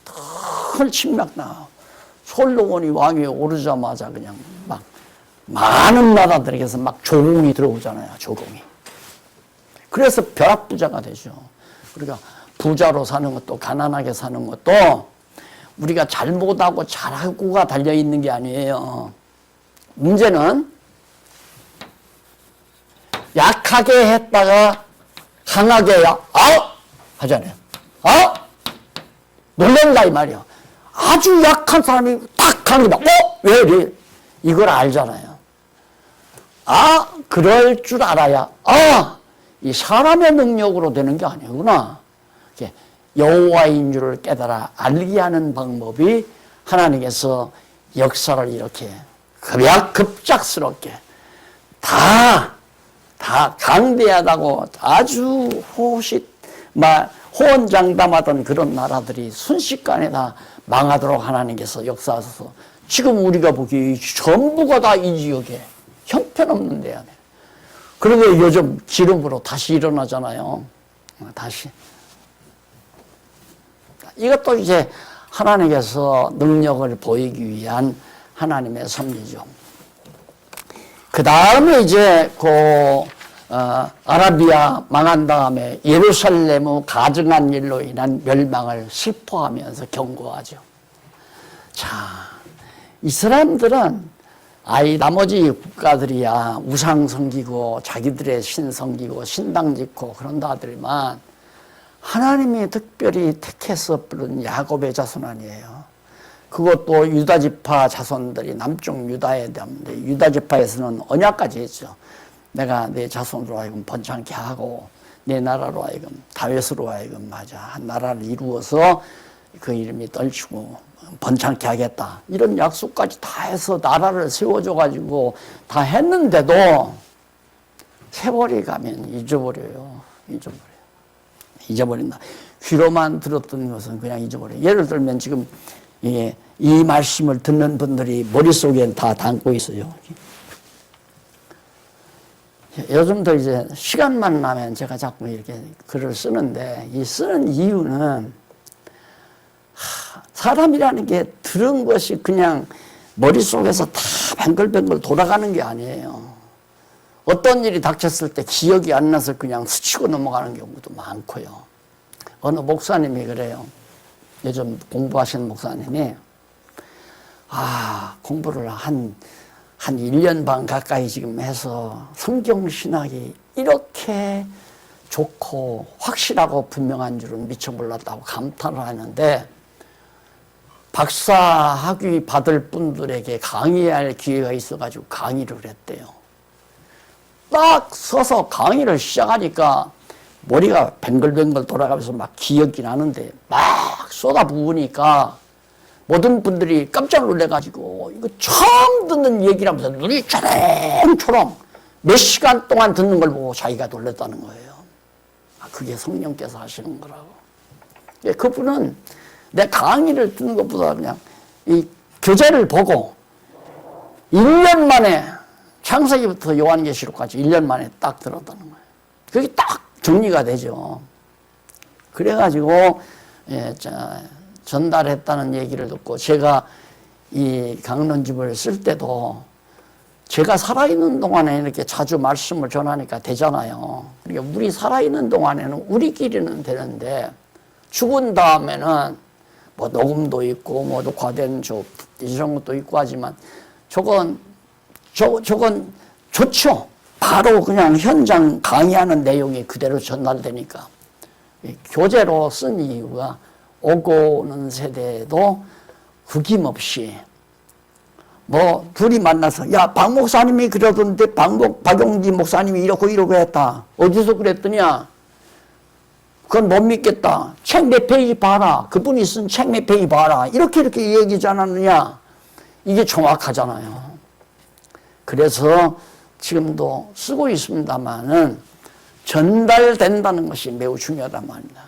큰 침략나. 솔로몬이 왕위에 오르자마자 그냥 막 많은 나라들에게서 막 조공이 들어오잖아요. 조공이. 그래서 벼락부자가 되죠. 그러니까 부자로 사는 것도 가난하게 사는 것도 우리가 잘못하고 잘하고가 달려있는 게 아니에요. 문제는 약하게 했다가 강하게 하잖아요. 놀란다 이 말이야. 아주 약한 사람이 딱 강하게 왜 이래? 이걸 알잖아요. 그럴 줄 알아야 이 사람의 능력으로 되는 게 아니구나. 여호와인 줄을 깨달아 알게 하는 방법이 하나님께서 역사를 이렇게 급작스럽게 다 강대하다고 아주 호언장담하던 그런 나라들이 순식간에 다 망하도록 하나님께서 역사하셔서 지금 우리가 보기에 전부가 다 이 지역에 형편없는 데야. 그리고 요즘 기름으로 다시 일어나잖아요. 다시. 이것도 이제 하나님께서 능력을 보이기 위한 하나님의 섭리죠. 그 다음에 이제 아라비아 망한 다음에 예루살렘의 가증한 일로 인한 멸망을 슬퍼하면서 경고하죠. 자, 이 사람들은 나머지 국가들이야 우상 섬기고 자기들의 신 섬기고 신당 짓고 그런다 하더니만 하나님이 특별히 택해서 부른 야곱의 자손 아니에요. 그것도 유다지파 자손들이 남쪽 유다에 대한데 유다지파에서는 언약까지 했죠. 내가 내 자손으로 하여금 번창케 하고 내 나라로 하여금 다윗으로 하여금 한 나라를 이루어서 그 이름이 떨치고 번창케 하겠다. 이런 약속까지 다 해서 나라를 세워줘가지고 다 했는데도 세월이 가면 잊어버려요. 잊어버린다. 귀로만 들었던 것은 그냥 잊어버려요. 예를 들면 지금 이 말씀을 듣는 분들이 머릿속에 다 담고 있어요. 요즘도 이제 시간만 나면 제가 자꾸 이렇게 글을 쓰는데 이 쓰는 이유는 사람이라는 게 들은 것이 그냥 머릿속에서 다 뱅글뱅글 돌아가는 게 아니에요. 어떤 일이 닥쳤을 때 기억이 안 나서 그냥 스치고 넘어가는 경우도 많고요. 어느 목사님이 그래요. 요즘 공부하시는 목사님이 공부를 한 1년 반 가까이 지금 해서 성경신학이 이렇게 좋고 확실하고 분명한 줄은 미처 몰랐다고 감탄을 하는데 박사 학위 받을 분들에게 강의할 기회가 있어가지고 강의를 했대요. 딱 서서 강의를 시작하니까 머리가 뱅글뱅글 돌아가면서 막 기억이 나는데 막 쏟아부으니까 모든 분들이 깜짝 놀래가지고 이거 처음 듣는 얘기라면서 눈이 초롱초롱 몇 시간 동안 듣는 걸 보고 자기가 놀랐다는 거예요. 그게 성령께서 하시는 거라고. 그분은 내 강의를 듣는 것보다 그냥 이 교재를 보고 1년 만에 창세기부터 요한계시록까지 1년 만에 딱 들었다는 거예요. 그게 딱 정리가 되죠. 그래가지고 전달했다는 얘기를 듣고 제가 이 강론집을 쓸 때도 제가 살아있는 동안에 이렇게 자주 말씀을 전하니까 되잖아요. 그러니까 우리 살아있는 동안에는 우리끼리는 되는데 죽은 다음에는 뭐 녹음도 있고 뭐 녹화된 이런 것도 있고 하지만 저건 좋죠. 바로 그냥 현장 강의하는 내용이 그대로 전달되니까. 교재로 쓴 이유가 오고 오는 세대에도 구김없이 뭐 둘이 만나서 야 박 목사님이 그러던데 박용지 목사님이 이러고 했다. 어디서 그랬더냐? 그건 못 믿겠다. 책 몇 페이지 봐라. 그분이 쓴 책 몇 페이지 봐라. 이렇게 얘기하지 않았느냐? 이게 정확하잖아요. 그래서 지금도 쓰고 있습니다만은 전달된다는 것이 매우 중요하단 말입니다.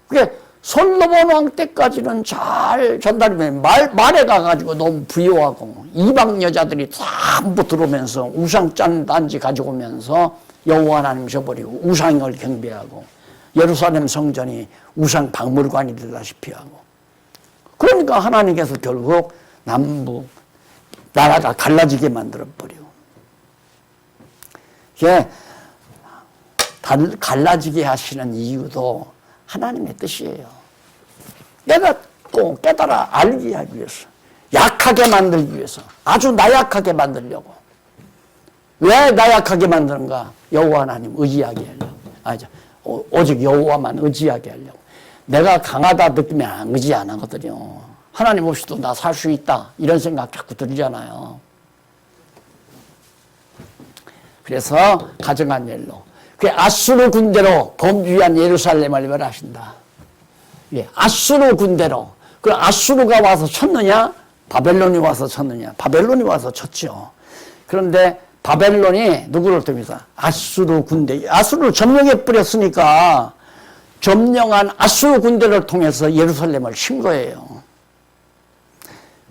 그게 솔로몬 왕 때까지는 잘 전달이 되면 말에 가가지고 너무 부유하고 이방 여자들이 전부 들어오면서 우상 짠 단지 가지고 오면서 여호와 하나님 저버리고 우상을 경배하고 예루살렘 성전이 우상 박물관이 되다시피 하고 그러니까 하나님께서 결국 남북 나라가 갈라지게 만들어버리고 이게 갈라지게 하시는 이유도 하나님의 뜻이에요. 내가 또 깨달아 알게 하기 위해서 약하게 만들기 위해서 아주 나약하게 만들려고. 왜 나약하게 만드는가? 여호와 하나님 의지하게 하려고. 오직 여호와만 의지하게 하려고. 내가 강하다 느끼면 의지 안 하거든요. 하나님 없이도 나 살 수 있다 이런 생각 자꾸 들잖아요. 그래서 가정한 일로 그 아수르 군대로 범주한 예루살렘을 멸하신다. 예, 아수르 군대로. 그 아수르가 와서 쳤느냐? 바벨론이 와서 쳤느냐? 바벨론이 와서 쳤죠. 그런데 바벨론이 누구를 통해서? 아수르 군대. 아수르를 점령해 버렸으니까 점령한 아수르 군대를 통해서 예루살렘을 친 거예요.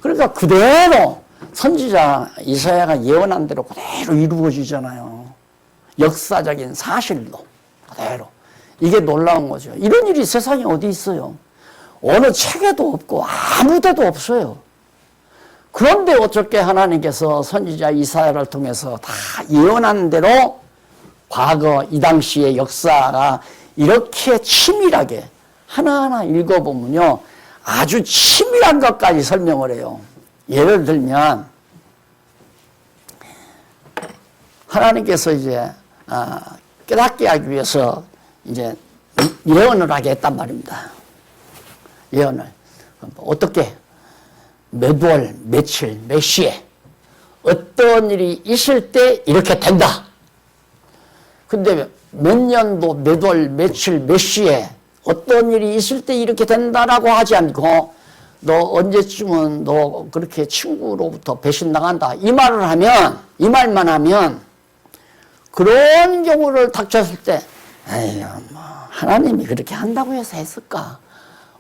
그러니까 그대로 선지자 이사야가 예언한 대로 그대로 이루어지잖아요. 역사적인 사실로 그대로. 이게 놀라운 거죠. 이런 일이 세상에 어디 있어요? 어느 책에도 없고 아무 데도 없어요. 그런데 어떻게 하나님께서 선지자 이사야를 통해서 다 예언한 대로 과거 이 당시의 역사가 이렇게 치밀하게 하나하나 읽어보면요. 아주 치밀한 것까지 설명을 해요. 예를 들면 하나님께서 이제 깨닫게 하기 위해서 이제 예언을 하게 했단 말입니다. 예언을 어떻게 몇 월, 며칠, 몇 시에 어떤 일이 있을 때 이렇게 된다. 근데 몇 년도, 몇 월, 며칠, 몇 시에 어떤 일이 있을 때 이렇게 된다라고 하지 않고 너 언제쯤은 너 그렇게 친구로부터 배신당한다. 이 말을 하면, 이 말만 하면 그런 경우를 닥쳤을 때 에이, 뭐 하나님이 그렇게 한다고 해서 했을까?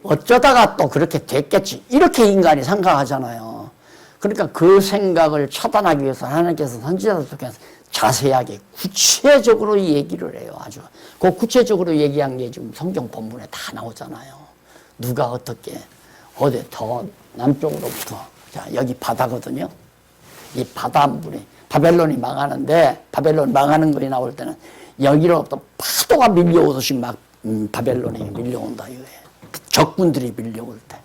어쩌다가 또 그렇게 됐겠지. 이렇게 인간이 생각하잖아요. 그러니까 그 생각을 차단하기 위해서 하나님께서 선지자들 통해서 자세하게 구체적으로 얘기를 해요. 아주. 그 구체적으로 얘기한 게 지금 성경 본문에 다 나오잖아요. 누가 어떻게 어디 더 남쪽으로부터 자 여기 바다거든요. 이 바다 한 분이 바벨론이 망하는데 바벨론 망하는 거에 나올 때는 여기로부터 파도가 밀려오듯이 막 바벨론이 밀려온다 이거예요. 적군들이 밀려올 때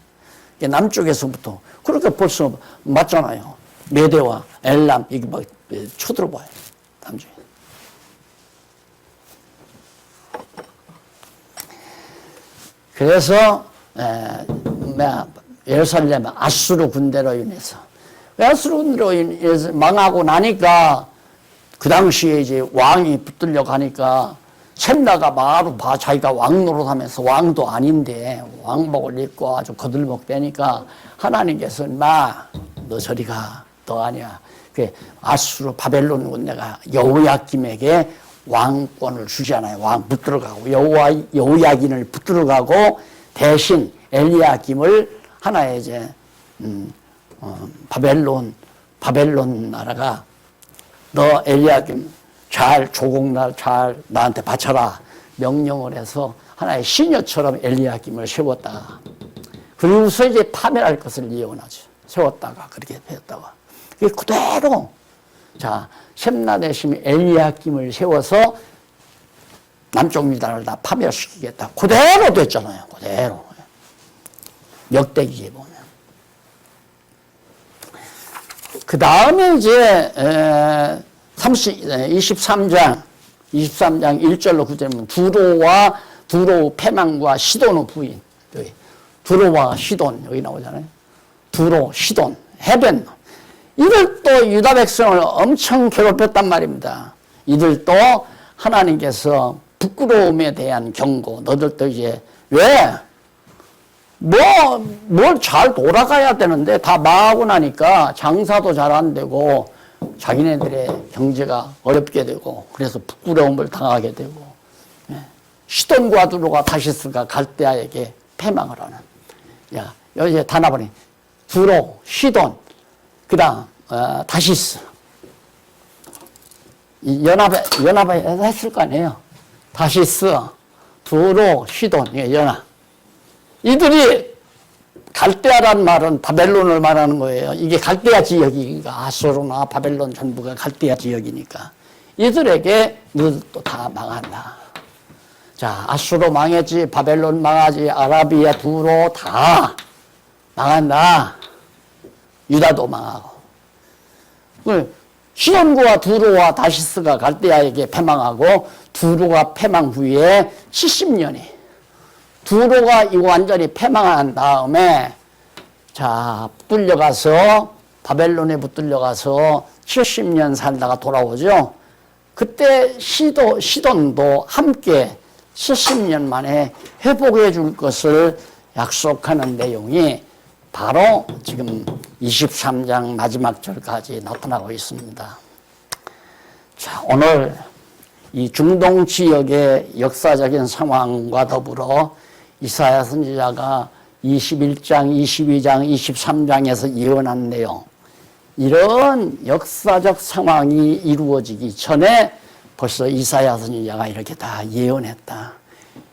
남쪽에서부터 그렇게 벌써 맞잖아요. 메대와 엘람 이게 막 쳐들어봐요. 남쪽에. 그래서 예루살렘 아수르 군대로 인해서 아수르 군대로 인해서 망하고 나니까 그 당시에 이제 왕이 붙들려 가니까 셈나가 바로 자기가 왕 노릇하면서 왕도 아닌데 왕복을 입고 아주 거들먹대니까 하나님께서 너 저리 가. 너 아니야. 그 아수르 바벨론 군대가 여호야김에게 왕권을 주잖아요. 왕 붙들어가고 여호야긴을 붙들어가고 대신 엘리야김을 하나의 이제 바벨론 나라가 너 엘리야김 잘 조공날 잘 나한테 바쳐라 명령을 해서 하나의 시녀처럼 엘리야김을 세웠다가 그리고서 이제 파멸할 것을 예언하죠. 세웠다가 그렇게 되었다가 그게 그대로 자 셈나 대신 엘리야김을 세워서 남쪽 유다를 다 파멸시키겠다. 그대로 됐잖아요. 그대로 역대기에 보면 그 다음에 이제 23장 1절로 9절은 두로 패망과 시돈의 부인 여기 두로와 시돈 여기 나오잖아요. 두로 시돈 해변 이들도 유다 백성을 엄청 괴롭혔단 말입니다. 이들도 하나님께서 부끄러움에 대한 경고 너들도 이제 왜 뭘 잘 돌아가야 되는데 다 망하고 나니까 장사도 잘 안 되고 자기네들의 경제가 어렵게 되고 그래서 부끄러움을 당하게 되고 시돈과 두로가 다시스가 갈대아에게 패망을 하는 야 여기 다 나버린 두로 시돈 그 다음 다시스 연합해서 했을 거 아니에요. 다시스, 두로, 시돈, 연합. 이들이 갈대아란 말은 바벨론을 말하는 거예요. 이게 갈대아 지역이니까 아수르나 바벨론 전부가 갈대아 지역이니까 이들에게 너희들도 다 망한다. 자, 아수르 망했지, 바벨론 망하지, 아라비아 두로 다 망한다. 유다도 망하고. 시돈과 두로와 다시스가 갈대아에게 패망하고 두로가 패망 후에 70년이 두로가 이거 완전히 패망한 다음에 자 붙들려가서 바벨론에 붙들려가서 70년 살다가 돌아오죠. 그때 시돈도 함께 70년 만에 회복해 줄 것을 약속하는 내용이 바로 지금 23장 마지막 절까지 나타나고 있습니다. 자, 오늘 이 중동 지역의 역사적인 상황과 더불어 이사야 선지자가 21장, 22장, 23장에서 예언한 내용, 이런 역사적 상황이 이루어지기 전에 벌써 이사야 선지자가 이렇게 다 예언했다.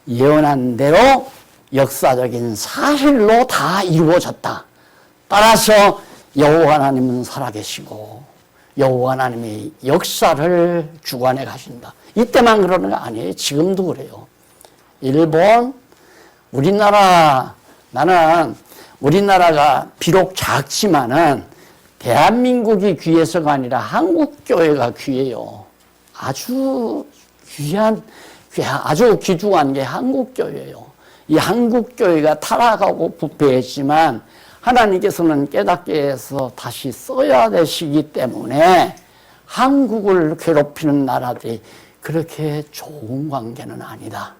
예언한 대로 역사적인 사실로 다 이루어졌다. 따라서 여호와 하나님은 살아계시고 여호와 하나님이 역사를 주관해 가신다. 이때만 그러는 거 아니에요. 지금도 그래요. 일본, 우리나라, 나는 우리나라가 비록 작지만은 대한민국이 귀해서가 아니라 한국교회가 귀해요. 아주 귀한, 아주 귀중한 게 한국교회예요. 이 한국교회가 타락하고 부패했지만 하나님께서는 깨닫게 해서 다시 써야 되시기 때문에 한국을 괴롭히는 나라들이 그렇게 좋은 관계는 아니다.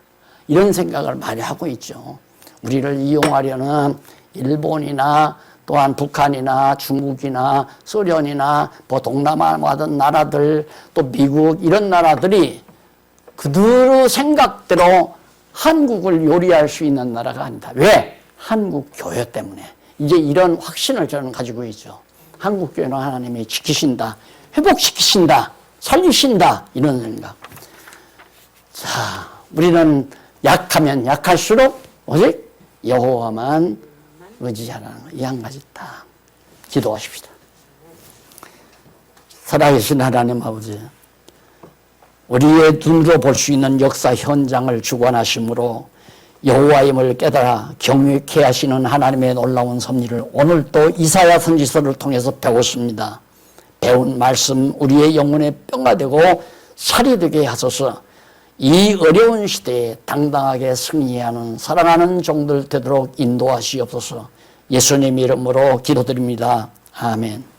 이런 생각을 많이 하고 있죠. 우리를 이용하려는 일본이나 또한 북한이나 중국이나 소련이나 뭐 동남아 같은 나라들 또 미국 이런 나라들이 그들의 생각대로 한국을 요리할 수 있는 나라가 아니다. 왜? 한국 교회 때문에. 이제 이런 확신을 저는 가지고 있죠. 한국 교회는 하나님이 지키신다, 회복시키신다, 살리신다 이런 생각. 자, 우리는 약하면 약할수록 오직 여호와만 의지하라는 거. 이 한 가지 다 기도하십시다. 살아계신 하나님 아버지, 우리의 눈으로 볼 수 있는 역사 현장을 주관하심으로 여호와임을 깨달아 경외케 하시는 하나님의 놀라운 섭리를 오늘 또 이사야 선지서를 통해서 배웠습니다. 배운 말씀 우리의 영혼에 뼈가 되고 살이 되게 하소서. 이 어려운 시대에 당당하게 승리하는 사랑하는 종들 되도록 인도하시옵소서. 예수님 이름으로 기도드립니다. 아멘.